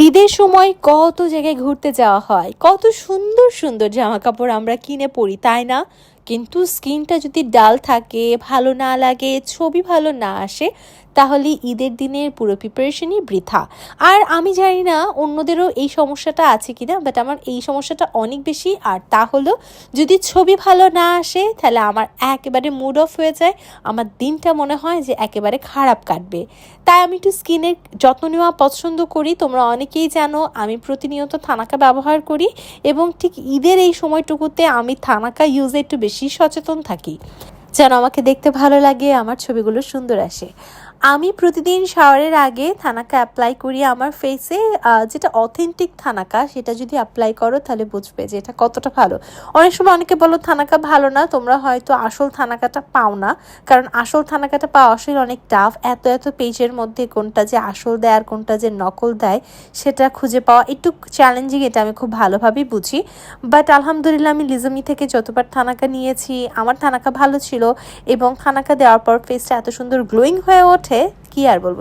ঈদের সময় কত জায়গায় ঘুরতে যাওয়া হয়, কত সুন্দর সুন্দর জামা কাপড় আমরা কিনে পরি, তাই না? কিন্তু স্কিনটা যদি ডাল থাকে, ভালো না লাগে, ছবি ভালো না আসে, তাহলে ঈদের দিনের পুরো প্রিপারেশনই বৃথা। আর আমি জানি না অন্যদেরও এই সমস্যাটা আছে কিনা, বাট আমার এই সমস্যাটা অনেক বেশি। আর তা হলো, যদি ছবি ভালো না আসে তাহলে আমার একেবারে মুড অফ হয়ে যায়, আমার দিনটা মনে হয় যে একেবারে খারাপ কাটবে। তাই আমি একটু স্কিনের যত্ন নেওয়া পছন্দ করি। তোমরা অনেকেই জানো আমি প্রতিনিয়ত থানাকা ব্যবহার করি, এবং ঠিক ঈদের এই সময়টুকুতে আমি থানাকা ইউজে একটু বেশি সচেতন থাকি, যেন আমাকে দেখতে ভালো লাগে, আমার ছবিগুলো সুন্দর আসে। আমি প্রতিদিন শাওয়ারের আগে থানাকা অ্যাপ্লাই করি আমার ফেসে। যেটা অথেন্টিক থানাকা, সেটা যদি অ্যাপ্লাই করো তাহলে বুঝবে যে এটা কতটা ভালো। অনেক সময় অনেকে বলো থানাকা ভালো না, তোমরা হয়তো আসল থানাকাটা পাও না, কারণ আসল থানাকাটা পাওয়া আসলে অনেক টাফ। এত এত পেজের মধ্যে কোনটা যে আসল দেয় আর কোনটা যে নকল দেয় সেটা খুঁজে পাওয়া একটু চ্যালেঞ্জিং, এটা আমি খুব ভালোভাবেই বুঝি। বাট আলহামদুলিল্লাহ, আমি লিজমি থেকে যতবার থানাকা নিয়েছি আমার থানাকা ভালো ছিল, এবং থানাকা দেওয়ার পর ফেসটা এত সুন্দর গ্লোয়িং হয়ে ওঠে, কি আর বলবো।